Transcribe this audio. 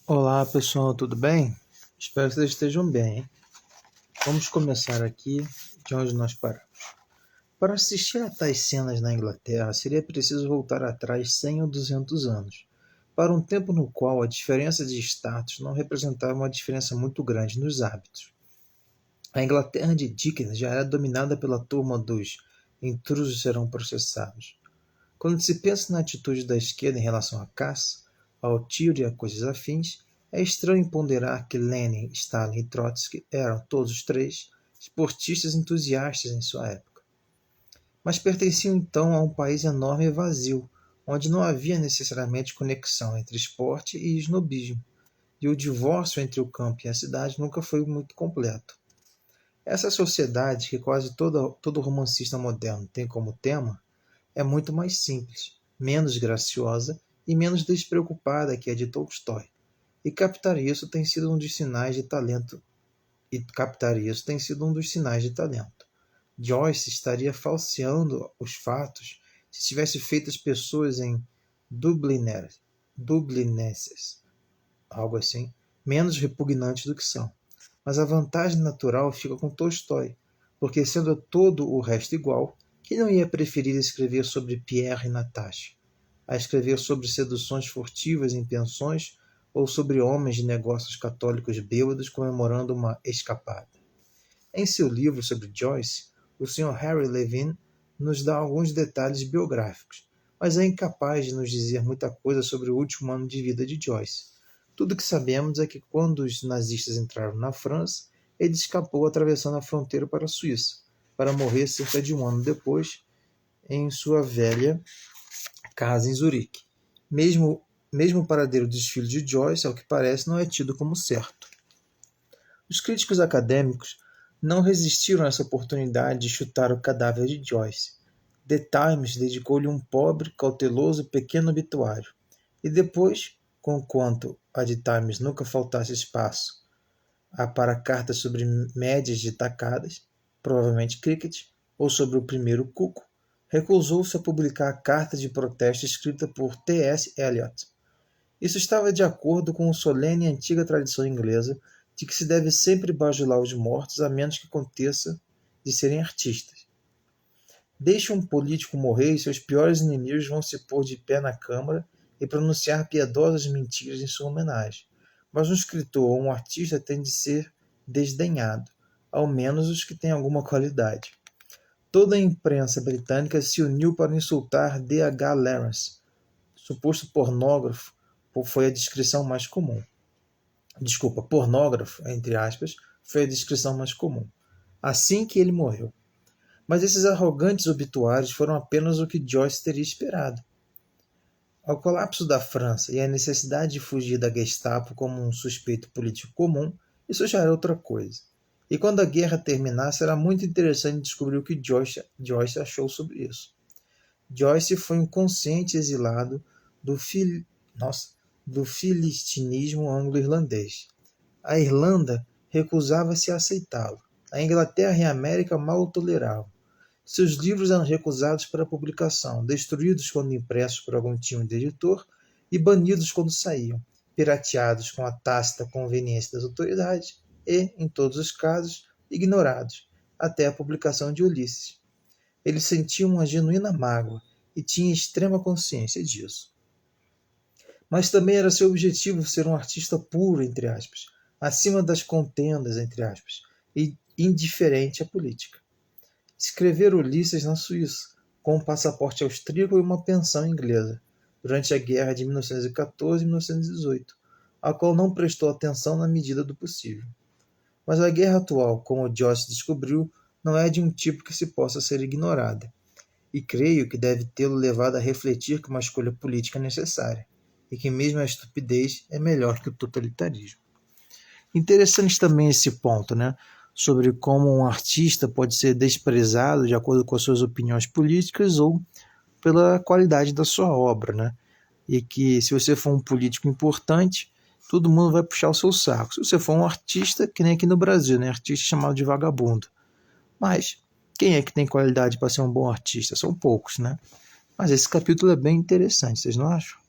Olá pessoal, tudo bem? Espero que vocês estejam bem, hein? Vamos começar aqui de onde nós paramos. Para assistir a tais cenas na Inglaterra, seria preciso voltar atrás 100 ou 200 anos, para um tempo no qual a diferença de status não representava uma diferença muito grande nos hábitos. A Inglaterra de Dickens já era dominada pela turma dos intrusos serão processados. Quando se pensa na atitude da esquerda em relação à caça, ao tiro e a coisas afins, é estranho ponderar que Lenin, Stalin e Trotsky eram, todos os três, esportistas entusiastas em sua época. Mas pertenciam então a um país enorme e vazio, onde não havia necessariamente conexão entre esporte e snobismo, e o divórcio entre o campo e a cidade nunca foi muito completo. Essa sociedade, que quase todo romancista moderno tem como tema, é muito mais simples, menos graciosa e menos despreocupada que a de Tolstói. E captar isso tem sido um dos sinais de talento. Joyce estaria falseando os fatos se tivesse feito as pessoas em Dublinenses, algo assim, menos repugnantes do que são. Mas a vantagem natural fica com Tolstói, porque sendo todo o resto igual, quem não ia preferir escrever sobre Pierre e Natasha, a escrever sobre seduções furtivas em pensões ou sobre homens de negócios católicos bêbados comemorando uma escapada? Em seu livro sobre Joyce, o Sr. Harry Levin nos dá alguns detalhes biográficos, mas é incapaz de nos dizer muita coisa sobre o último ano de vida de Joyce. Tudo que sabemos é que quando os nazistas entraram na França, ele escapou atravessando a fronteira para a Suíça, para morrer cerca de um ano depois em sua velha casa em Zurique. Mesmo o paradeiro dos filhos de Joyce, ao que parece, não é tido como certo. Os críticos acadêmicos não resistiram a essa oportunidade de chutar o cadáver de Joyce. The Times dedicou-lhe um pobre, cauteloso, pequeno obituário. E depois, conquanto a The Times nunca faltasse espaço para cartas sobre médias de tacadas, provavelmente cricket, ou sobre o primeiro cuco, recusou-se a publicar a carta de protesto escrita por T.S. Eliot. Isso estava de acordo com a solene e antiga tradição inglesa de que se deve sempre bajular os mortos a menos que aconteça de serem artistas. Deixe um político morrer e seus piores inimigos vão se pôr de pé na Câmara e pronunciar piedosas mentiras em sua homenagem. Mas um escritor ou um artista tem de ser desdenhado, ao menos os que têm alguma qualidade. Toda a imprensa britânica se uniu para insultar D.H. Lawrence, suposto pornógrafo, foi a descrição mais comum. Pornógrafo, entre aspas, foi a descrição mais comum. Assim que ele morreu. Mas esses arrogantes obituários foram apenas o que Joyce teria esperado. Ao colapso da França e à necessidade de fugir da Gestapo como um suspeito político comum, isso já era outra coisa. E quando a guerra terminar, será muito interessante descobrir o que Joyce achou sobre isso. Joyce foi um consciente exilado do filistinismo anglo-irlandês. A Irlanda recusava-se a aceitá-lo. A Inglaterra e a América mal o toleravam. Seus livros eram recusados para publicação, destruídos quando impressos por algum time de editor e banidos quando saíam, pirateados com a tácita conveniência das autoridades e, em todos os casos, ignorados, até a publicação de Ulisses. Ele sentia uma genuína mágoa e tinha extrema consciência disso. Mas também era seu objetivo ser um artista puro, entre aspas, acima das contendas, entre aspas, e indiferente à política. Escrever Ulisses na Suíça, com um passaporte austríaco e uma pensão inglesa, durante a guerra de 1914 e 1918, a qual não prestou atenção na medida do possível. Mas a guerra atual, como Joyce descobriu, não é de um tipo que se possa ser ignorada, e creio que deve tê-lo levado a refletir que uma escolha política é necessária, e que mesmo a estupidez é melhor que o totalitarismo. Interessante também esse ponto, né? Sobre como um artista pode ser desprezado de acordo com as suas opiniões políticas ou pela qualidade da sua obra, né? E que se você for um político importante, todo mundo vai puxar o seu saco. Se você for um artista, que nem aqui no Brasil, né? Artista chamado de vagabundo. Mas quem é que tem qualidade para ser um bom artista? São poucos, né? Mas esse capítulo é bem interessante, vocês não acham?